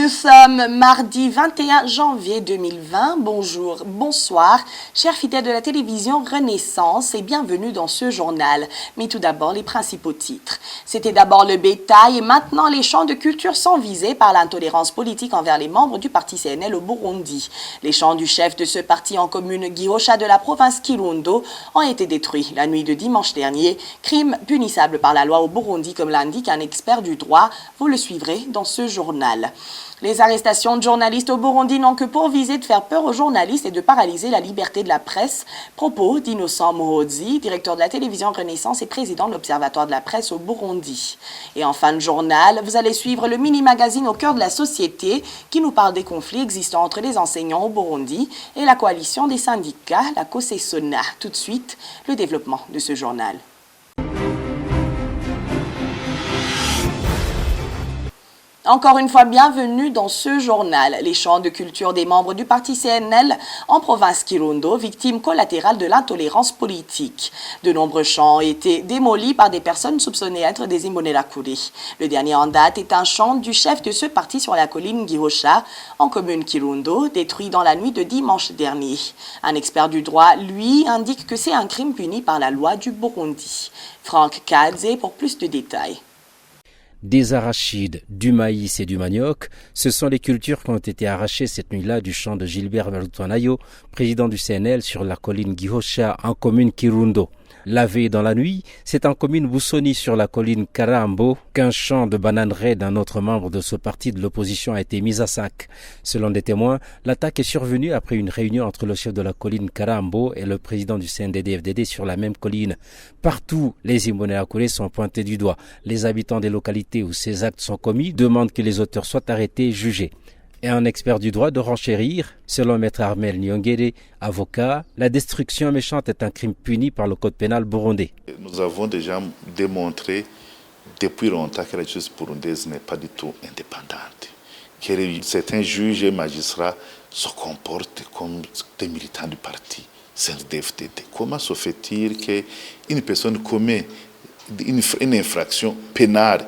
Nous sommes mardi 21 janvier 2020. Bonjour, bonsoir, chers fidèles de la télévision Renaissance et bienvenue dans ce journal. Mais tout d'abord, les principaux titres. C'était d'abord le bétail et maintenant les champs de culture sont visés par l'intolérance politique envers les membres du parti CNL au Burundi. Les champs du chef de ce parti en commune Gihosha de la province Kirundo ont été détruits la nuit de dimanche dernier. Crime punissable par la loi au Burundi, comme l'indique un expert du droit. Vous le suivrez dans ce journal. Les arrestations de journalistes au Burundi n'ont que pour visée de faire peur aux journalistes et de paralyser la liberté de la presse. Propos d'Innocent Muhozi, directeur de la télévision Renaissance et président de l'Observatoire de la presse au Burundi. Et en fin de journal, vous allez suivre le mini-magazine au cœur de la société qui nous parle des conflits existants entre les enseignants au Burundi et la coalition des syndicats, la COSESONA. Tout de suite, le développement de ce journal. Encore une fois, bienvenue dans ce journal. Les champs de culture des membres du parti CNL en province Kirundo, victimes collatérales de l'intolérance politique. De nombreux champs ont été démolis par des personnes soupçonnées être des Imbonerakure. Le dernier en date est un champ du chef de ce parti sur la colline Gihosha, en commune Kirundo, détruit dans la nuit de dimanche dernier. Un expert du droit, lui, indique que c'est un crime puni par la loi du Burundi. Franck Kadze pour plus de détails. Des arachides, du maïs et du manioc, ce sont les cultures qui ont été arrachées cette nuit-là du champ de Gilbert Berutwanayo, président du CNL sur la colline Gihosha en commune Kirundo. La veille dans la nuit, c'est en commune Boussoni sur la colline Karambo qu'un champ de bananeraies d'un autre membre de ce parti de l'opposition a été mis à sac. Selon des témoins, l'attaque est survenue après une réunion entre le chef de la colline Karambo et le président du CNDD-FDD sur la même colline. Partout, les Imbonerakure sont pointés du doigt. Les habitants des localités où ces actes sont commis demandent que les auteurs soient arrêtés et jugés. Et un expert du droit de renchérir, selon Maître Armel Nyongere, avocat, la destruction méchante est un crime puni par le code pénal burundais. Nous avons déjà démontré depuis longtemps que la justice burundaise n'est pas du tout indépendante. Que certains juges et magistrats se comportent comme des militants du parti CNDD-FDD. Comment se fait-il qu'une personne commet une infraction pénale?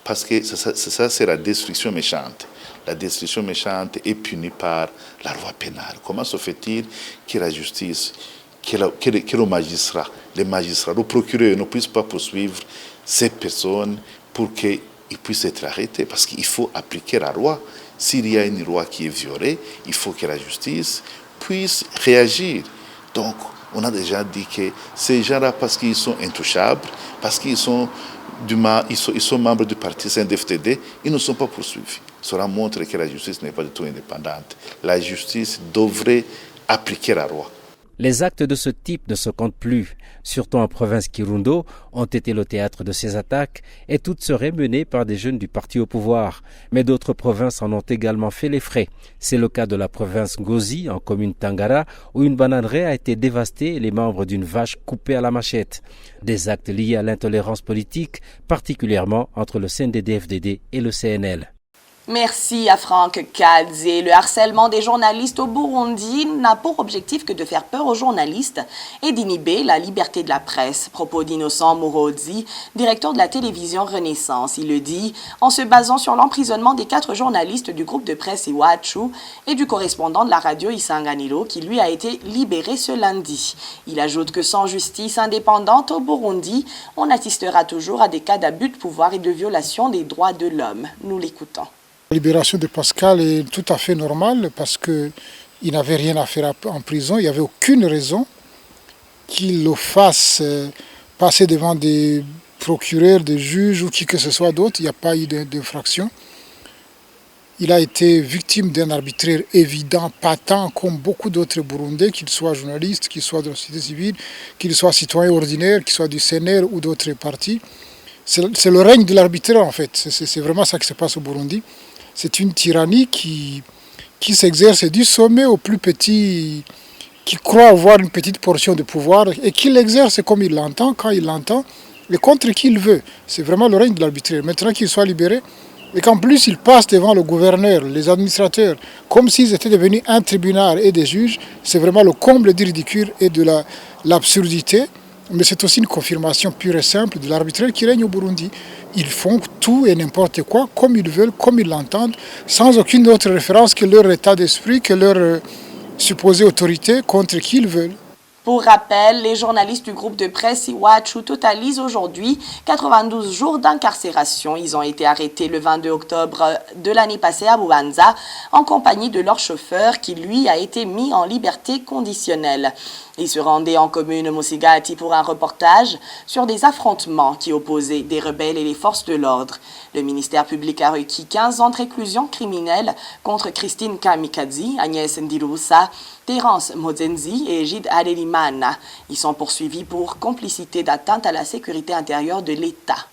Parce que ça c'est la destruction méchante. La destruction méchante est punie par la loi pénale. Comment se fait-il que la justice, que le magistrat, les magistrats, le procureur ne puissent pas poursuivre ces personnes pour qu'ils puissent être arrêtés? Parce qu'il faut appliquer la loi. S'il y a une loi qui est violée, il faut que la justice puisse réagir. Donc, on a déjà dit que ces gens-là, parce qu'ils sont intouchables, parce qu'ils sont membres du parti CNDD-FDD, ils ne sont pas poursuivis. Cela montre que la justice n'est pas du tout indépendante. La justice devrait appliquer la loi. Les actes de ce type ne se comptent plus, surtout en province Kirundo, ont été le théâtre de ces attaques et toutes seraient menées par des jeunes du parti au pouvoir. Mais d'autres provinces en ont également fait les frais. C'est le cas de la province Ngozi, en commune Tangara, où une bananeraie a été dévastée et les membres d'une vache coupés à la machette. Des actes liés à l'intolérance politique, particulièrement entre le CNDD-FDD et le CNL. Merci à Franck Kadze. Le harcèlement des journalistes au Burundi n'a pour objectif que de faire peur aux journalistes et d'inhiber la liberté de la presse. Propos d'Innocent Muhozi, directeur de la télévision Renaissance. Il le dit en se basant sur l'emprisonnement des 4 journalistes du groupe de presse Iwachu et du correspondant de la radio Isanganiro qui lui a été libéré ce lundi. Il ajoute que sans justice indépendante au Burundi, on assistera toujours à des cas d'abus de pouvoir et de violation des droits de l'homme. Nous l'écoutons. La libération de Pascal est tout à fait normale parce qu'il n'avait rien à faire en prison. Il n'y avait aucune raison qu'il le fasse passer devant des procureurs, des juges ou qui que ce soit d'autre. Il n'y a pas eu d'infraction. Il a été victime d'un arbitraire évident, patent, comme beaucoup d'autres Burundais, qu'ils soient journalistes, qu'ils soient de la société civile, qu'ils soient citoyens ordinaires, qu'ils soient du CNR ou d'autres partis. C'est le règne de l'arbitraire en fait. C'est vraiment ça qui se passe au Burundi. C'est une tyrannie qui s'exerce du sommet au plus petit, qui croit avoir une petite portion de pouvoir et qui l'exerce comme il l'entend, quand il l'entend, et contre qui il veut. C'est vraiment le règne de l'arbitraire. Maintenant qu'il soit libéré, et qu'en plus il passe devant le gouverneur, les administrateurs, comme s'ils étaient devenus un tribunal et des juges, c'est vraiment le comble du ridicule et de l'absurdité. Mais c'est aussi une confirmation pure et simple de l'arbitraire qui règne au Burundi. ils font tout et n'importe quoi, comme ils veulent, comme ils l'entendent, sans aucune autre référence que leur état d'esprit, que leur supposée autorité contre qui ils veulent. Pour rappel, les journalistes du groupe de presse Iwachu totalisent aujourd'hui 92 jours d'incarcération. Ils ont été arrêtés le 22 octobre de l'année passée à Bubanza en compagnie de leur chauffeur qui, lui, a été mis en liberté conditionnelle. Ils se rendaient en commune Mosigati pour un reportage sur des affrontements qui opposaient des rebelles et les forces de l'ordre. Le ministère public a requis 15 ans de réclusion criminelle contre Christine Kamikazi, Agnès Ndirubusa, Terence Mozenzi et Gide Adelimana. Ils sont poursuivis pour complicité d'atteinte à la sécurité intérieure de l'État.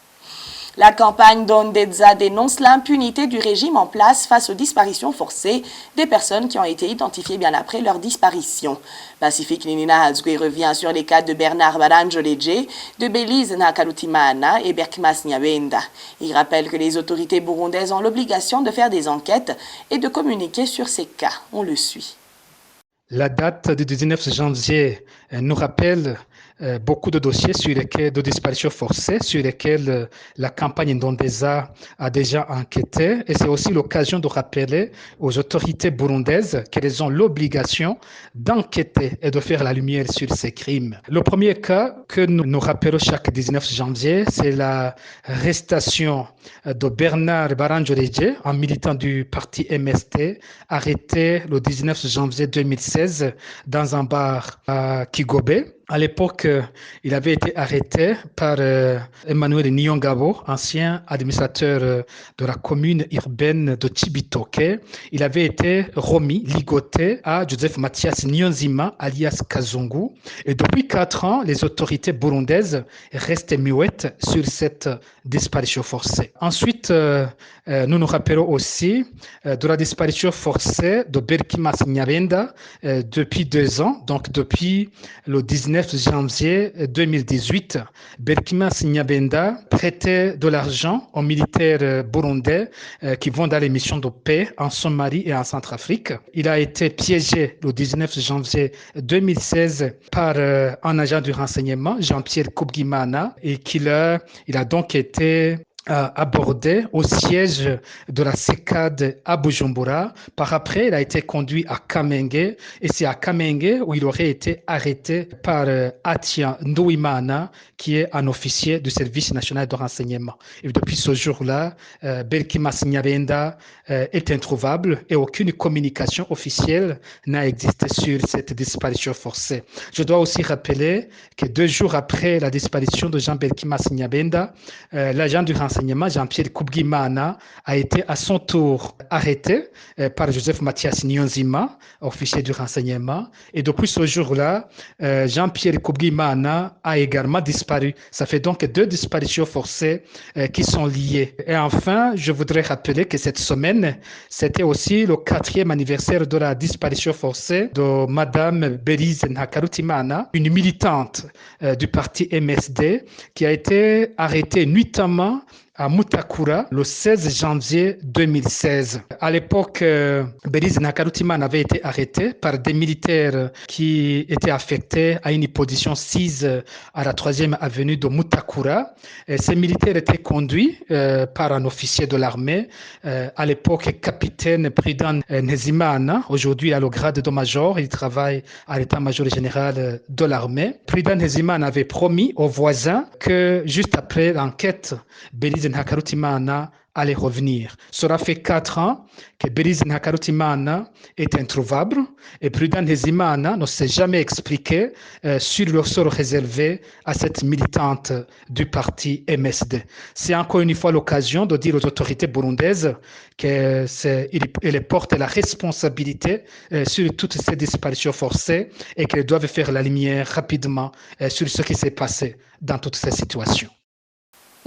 La campagne d'Ondeza dénonce l'impunité du régime en place face aux disparitions forcées des personnes qui ont été identifiées bien après leur disparition. Pacifique Ninina Hadzwe revient sur les cas de Bernard Baranjoleje, de Belize Nakarutimana et Berkmas Nyabenda. Il rappelle que les autorités burundaises ont l'obligation de faire des enquêtes et de communiquer sur ces cas. On le suit. La date du 19 janvier nous rappelle beaucoup de dossiers de disparitions forcées sur lesquels la campagne Ndondeza a déjà enquêté, et c'est aussi l'occasion de rappeler aux autorités burundaises qu'elles ont l'obligation d'enquêter et de faire la lumière sur ces crimes. Le premier cas que nous rappelons chaque 19 janvier, c'est l'arrestation de Bernard Baranjoleje, un militant du parti MST, arrêté le 19 janvier 2016 dans un bar à Kigobe. À l'époque, il avait été arrêté par Emmanuel Nyongabo, ancien administrateur de la commune urbaine de Chibitoke. Il avait été remis, ligoté à Joseph Mathias Nyonzima, alias Kazungu. Et depuis 4 ans, les autorités burundaises restent muettes sur cette disparition forcée. Ensuite, nous nous rappelons aussi de la disparition forcée de Berkimas Nyabenda depuis 2 ans, donc depuis le 19 janvier 2018, Berkimas Nyabenda prêtait de l'argent aux militaires burundais qui vont dans les missions de paix en Somalie et en Centrafrique. Il a été piégé le 19 janvier 2016 par un agent du renseignement, Jean-Pierre Kubgimana, et il a donc été abordé au siège de la CECAD à Bujumbura. Par après, il a été conduit à Kamenge, et c'est à Kamenge où il aurait été arrêté par Atia Ndouimana, qui est un officier du service national de renseignement. Et depuis ce jour-là, Berkimas Nyabenda est introuvable et aucune communication officielle n'a existé sur cette disparition forcée. Je dois aussi rappeler que 2 jours après la disparition de Jean Berkimas Nyabenda, l'agent du renseignement Jean-Pierre Kubgimana a été à son tour arrêté par Joseph Mathias Nyonzima, officier du renseignement. Et depuis ce jour-là, Jean-Pierre Kubgimana a également disparu. Ça fait donc 2 disparitions forcées qui sont liées. Et enfin, je voudrais rappeler que cette semaine, c'était aussi le 4e anniversaire de la disparition forcée de Madame Belize Nakarutimana, une militante du parti MSD, qui a été arrêtée nuitamment à Mutakura le 16 janvier 2016. À l'époque, Belize Nakarutimana avait été arrêté par des militaires qui étaient affectés à une position 6 à la 3e avenue de Mutakura. Et ces militaires étaient conduits par un officier de l'armée, à l'époque capitaine Pridan Nezimana. Aujourd'hui, il a le grade de major. Il travaille à l'état-major général de l'armée. Pridan Nezimana avait promis aux voisins que juste après l'enquête, Belize Nakarutimana allait revenir. Cela fait 4 ans que Belize Nakarutimana est introuvable et Prudent Nezimana ne s'est jamais expliqué sur le sort réservé à cette militante du parti MSD. C'est encore une fois l'occasion de dire aux autorités burundaises qu'elles portent la responsabilité sur toutes ces disparitions forcées et qu'elles doivent faire la lumière rapidement sur ce qui s'est passé dans toutes ces situations.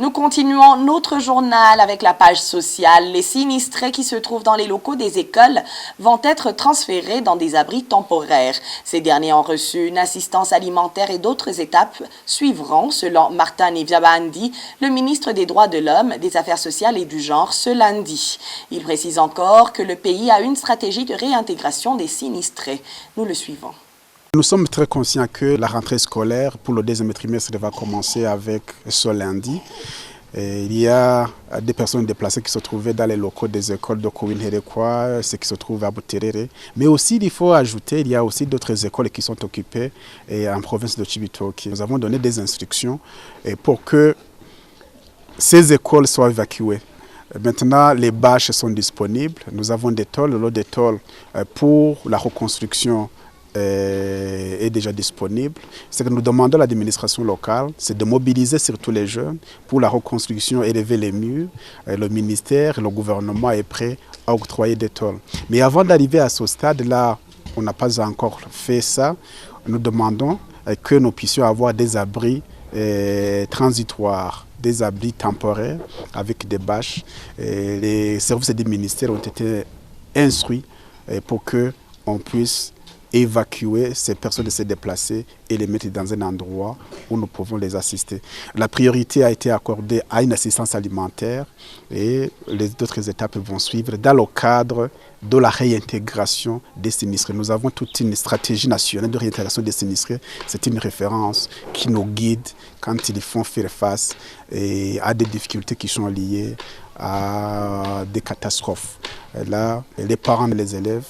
Nous continuons notre journal avec la page sociale. Les sinistrés qui se trouvent dans les locaux des écoles vont être transférés dans des abris temporaires. Ces derniers ont reçu une assistance alimentaire et d'autres étapes suivront, selon Martin Nivyabandi, le ministre des Droits de l'Homme, des Affaires sociales et du Genre, ce lundi. Il précise encore que le pays a une stratégie de réintégration des sinistrés. Nous le suivons. Nous sommes très conscients que la rentrée scolaire pour le 2e trimestre va commencer avec ce lundi. Et il y a des personnes déplacées qui se trouvaient dans les locaux des écoles de Kouin-Hérékwa, ceux qui se trouvent à Buterere. Mais aussi, il faut ajouter, il y a aussi d'autres écoles qui sont occupées en province de Cibitoke. Nous avons donné des instructions pour que ces écoles soient évacuées. Maintenant, les bâches sont disponibles. Nous avons des tôles. Le lot des tôles pour la reconstruction est déjà disponible. Ce que nous demandons à l'administration locale, c'est de mobiliser surtout les jeunes pour la reconstruction, élever les murs. Le ministère, le gouvernement est prêt à octroyer des tôles. Mais avant d'arriver à ce stade-là, on n'a pas encore fait ça. Nous demandons que nous puissions avoir des abris transitoires, des abris temporaires avec des bâches. Les services des ministères ont été instruits pour qu'on puisse évacuer ces personnes et se déplacer et les mettre dans un endroit où nous pouvons les assister. La priorité a été accordée à une assistance alimentaire et les autres étapes vont suivre dans le cadre de la réintégration des sinistrés. Nous avons toute une stratégie nationale de réintégration des sinistrés. C'est une référence qui nous guide quand ils font faire face à des difficultés qui sont liées à des catastrophes. Là, les parents et les élèves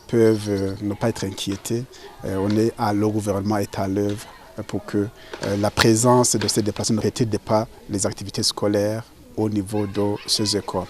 peuvent ne pas être inquiétés. Le gouvernement est à l'œuvre pour que la présence de ces déplacements ne retarde pas les activités scolaires au niveau de ces écoles.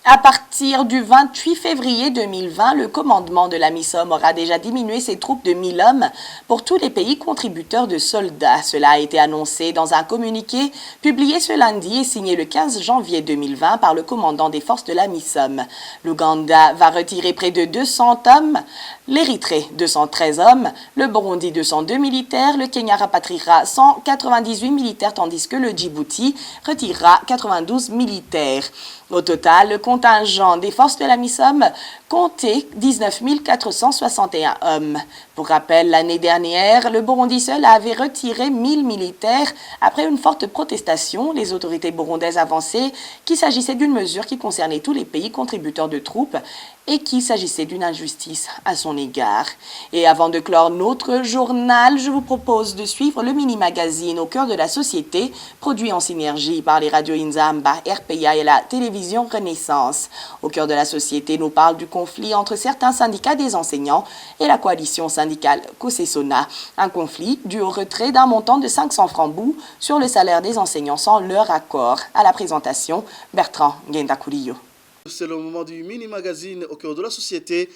À partir du 28 février 2020, le commandement de la MISOM aura déjà diminué ses troupes de 1000 hommes pour tous les pays contributeurs de soldats. Cela a été annoncé dans un communiqué publié ce lundi et signé le 15 janvier 2020 par le commandant des forces de la MISOM. L'Ouganda va retirer près de 200 hommes, l'Érythrée 213 hommes, le Burundi 202 militaires, le Kenya rapatriera 198 militaires tandis que le Djibouti retirera 92 militaires. Au total, le contingent des forces de la MISOM comptait 19 461 hommes. Pour rappel, l'année dernière, le Burundi seul avait retiré 1000 militaires après une forte protestation. Les autorités burundaises avançaient qu'il s'agissait d'une mesure qui concernait tous les pays contributeurs de troupes et qu'il s'agissait d'une injustice à son égard. Et avant de clore notre journal, je vous propose de suivre le mini-magazine Au cœur de la société, produit en synergie par les radios Inzamba, RPA et la télévision Renaissance. Au cœur de la société nous parle du conflit entre certains syndicats des enseignants et la coalition syndicale Kosesona. Un conflit dû au retrait d'un montant de 500 francs bout sur le salaire des enseignants sans leur accord. À la présentation, Bertrand Ngendakuliyo. C'est le moment du mini-magazine Au cœur de la société.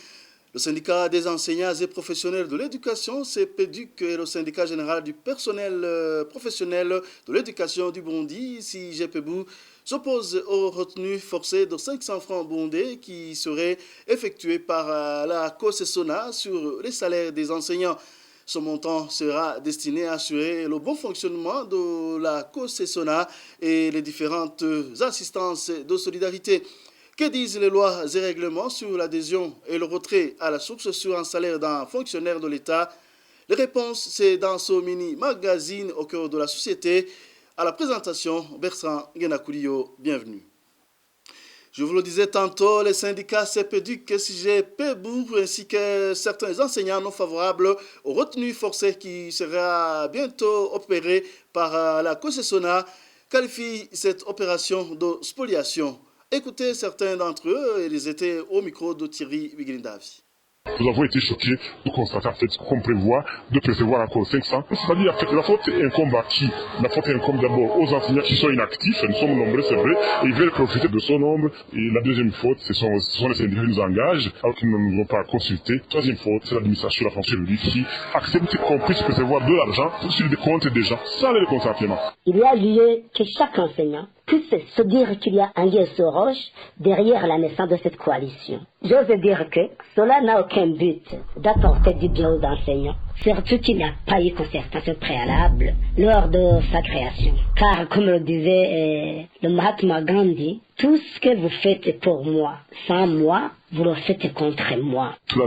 Le syndicat des enseignants et professionnels de l'éducation, CPEDUC, et le syndicat général du personnel professionnel de l'éducation du Burundi, CIGPBU, s'opposent aux retenues forcées de 500 francs burundais qui seraient effectuées par la Kosesona sur les salaires des enseignants. Ce montant sera destiné à assurer le bon fonctionnement de la Kosesona et les différentes assistances de solidarité. Que disent les lois et règlements sur l'adhésion et le retrait à la source sur un salaire d'un fonctionnaire de l'État? Les réponses, c'est dans ce mini-magazine Au cœur de la société. À la présentation, Bertrand Ngendakuliyo, bienvenue. Je vous le disais tantôt, les syndicats CPEDUC, CIGPBU ainsi que certains enseignants non favorables aux retenues forcées qui sera bientôt opérées par la Kosesona qualifient cette opération de spoliation. Écoutez certains d'entre eux, ils étaient au micro de Thierry Bigrindavi. Nous avons été choqués de constater en fait qu'on prévoit de percevoir encore 500. C'est-à-dire en fait la faute incombe à qui? La faute incombe d'abord aux enseignants qui sont inactifs, nous sommes nombreux c'est vrai, et ils veulent profiter de son nombre. Et la deuxième faute, ce sont les syndicats qui nous engagent alors qu'ils ne nous ont pas consultés. Troisième faute, c'est l'administration de la fonction publique qui accepte qu'on puisse percevoir de l'argent sur des comptes des gens sans les consentement. Il y a lieu que chaque enseignant puisse se dire qu'il y a un lien sur roche derrière la naissance de cette coalition. J'ose dire que cela n'a aucun but d'apporter du bien aux enseignants, surtout qu'il n'y a pas eu concertation préalable lors de sa création. Car, comme le disait le Mahatma Gandhi, tout ce que vous faites pour moi, sans moi, vous le faites contre moi. Nous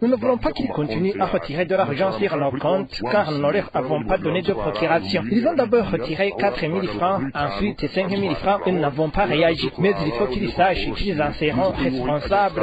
ne voulons pas qu'ils continuent à retirer de l'argent sur nos comptes, car nous ne leur avons pas donné de procuration. Ils ont d'abord retiré 4 000 francs, ensuite 5 000 francs, et nous n'avons pas réagi. Mais il faut qu'ils sachent qu'ils en seront responsables.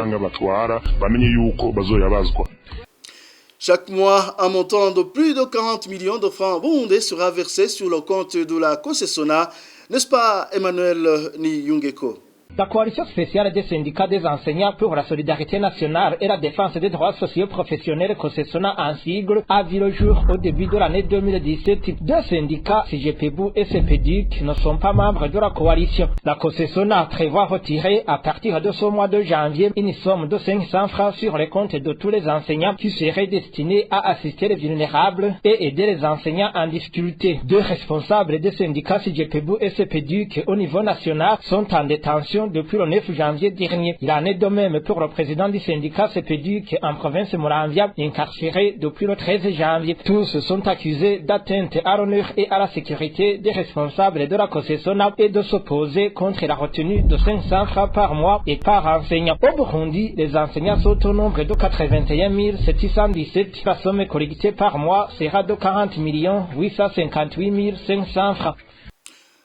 Chaque mois, un montant de plus de 40 millions de francs burundais sera versé sur le compte de la COSESONA, n'est-ce pas Emmanuel Niyungeko? La coalition spéciale des syndicats des enseignants pour la solidarité nationale et la défense des droits sociaux professionnels COSESONA en sigle a vu le jour au début de l'année 2017. Deux syndicats, CGPBU et CPDUC, ne sont pas membres de la coalition. La COSESONA prévoit retirer à partir de ce mois de janvier une somme de 500 francs sur les comptes de tous les enseignants qui seraient destinés à assister les vulnérables et aider les enseignants en difficulté. Deux responsables des syndicats CGPBU et CPDUC au niveau national sont en détention depuis le 9 janvier dernier. Il en est de même pour le président du syndicat CPDUC en province Muramvya, incarcéré depuis le 13 janvier. Tous sont accusés d'atteinte à l'honneur et à la sécurité des responsables de la COSESONA et de s'opposer contre la retenue de 500 francs par mois et par enseignant. Au Burundi, les enseignants sont au nombre de 81 717. La somme collectée par mois sera de 40 858 500 francs.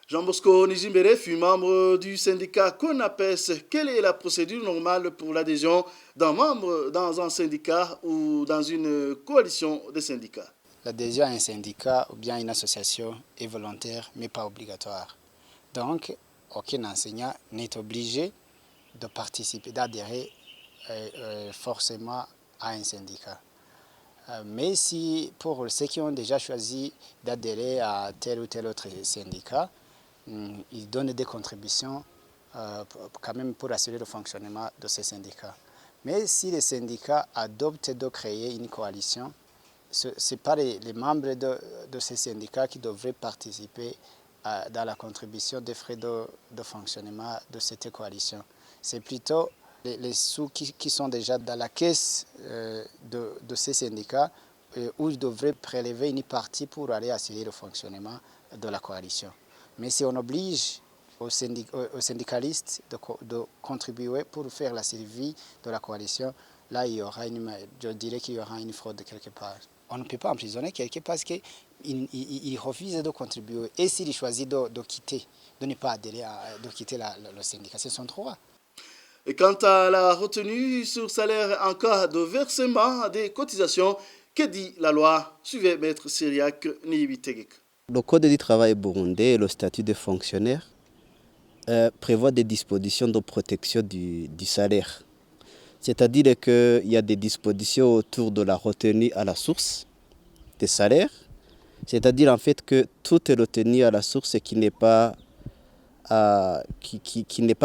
Jean Bosco Nizimbere fut membre du syndicat CONAPES. Quelle est la procédure normale pour l'adhésion d'un membre dans un syndicat ou dans une coalition de syndicats? L'adhésion à un syndicat ou bien une association est volontaire mais pas obligatoire. Donc, aucun enseignant n'est obligé de participer, d'adhérer forcément à un syndicat. Mais si pour ceux qui ont déjà choisi d'adhérer à tel ou tel autre syndicat, ils donnent des contributions quand même pour assurer le fonctionnement de ces syndicats. Mais si les syndicats adoptent de créer une coalition, ce n'est pas les membres de ces syndicats qui devraient participer dans la contribution des frais de fonctionnement de cette coalition. C'est plutôt les sous qui sont déjà dans la caisse de ces syndicats où ils devraient prélever une partie pour aller assurer le fonctionnement de la coalition. Mais si on oblige aux syndicalistes de contribuer pour faire la survie de la coalition, là je dirais qu'il y aura une fraude quelque part. On ne peut pas emprisonner quelqu'un parce qu'il refuse de contribuer. Et s'il choisit de quitter, de ne pas adhérer, de quitter le syndicat, c'est son droit. Et quant à la retenue sur salaire en cas de versement des cotisations, que dit la loi? Suivez Maître Syriac Niyibitegek. Le Code du travail burundais et le statut des fonctionnaires prévoient des dispositions de protection du salaire. C'est-à-dire qu'il y a des dispositions autour de la retenue à la source des salaires. C'est-à-dire en fait que toute retenue à la source qui n'est pas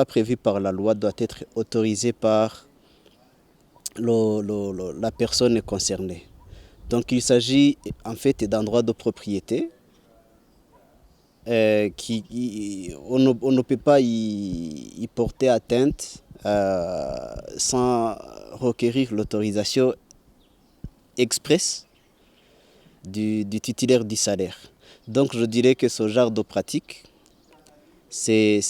prévue par la loi doit être autorisée par la personne concernée. Donc il s'agit en fait d'un droit de propriété. On ne peut pas y porter atteinte sans requérir l'autorisation expresse du titulaire du salaire. Donc je dirais que ce genre de pratique, c'est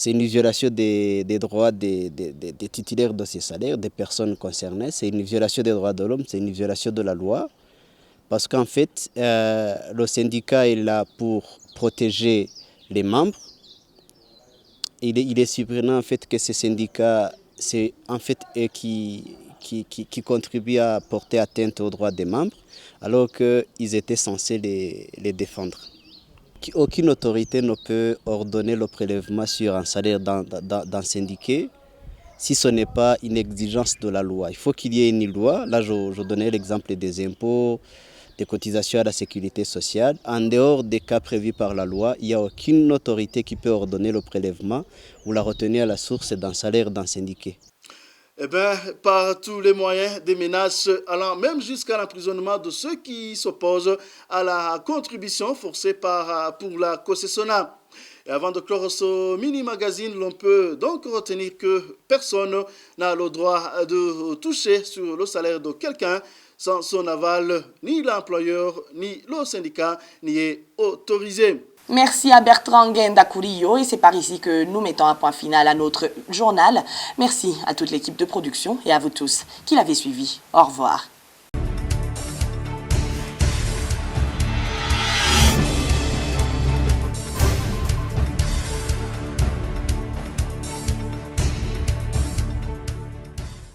une violation des droits des titulaires de ces salaires, des personnes concernées, c'est une violation des droits de l'homme, c'est une violation de la loi. Parce qu'en fait, le syndicat est là pour protéger les membres. Il est surprenant en fait que ces syndicats, c'est en fait eux qui contribuent à porter atteinte aux droits des membres, alors qu'ils étaient censés les défendre. Aucune autorité ne peut ordonner le prélèvement sur un salaire d'un syndicat si ce n'est pas une exigence de la loi. Il faut qu'il y ait une loi. Là, je donnais l'exemple des impôts, des cotisations à la sécurité sociale. En dehors des cas prévus par la loi, il n'y a aucune autorité qui peut ordonner le prélèvement ou la retenue à la source d'un salaire d'un syndicat. Eh bien, par tous les moyens, des menaces allant même jusqu'à l'emprisonnement de ceux qui s'opposent à la contribution forcée pour la COSESONA. Et avant de clore ce mini-magazine, l'on peut donc retenir que personne n'a le droit de toucher sur le salaire de quelqu'un sans son aval, ni l'employeur, ni le syndicat n'y est autorisé. Merci à Bertrand Ngenda-Kourio et c'est par ici que nous mettons un point final à notre journal. Merci à toute l'équipe de production et à vous tous qui l'avez suivi. Au revoir.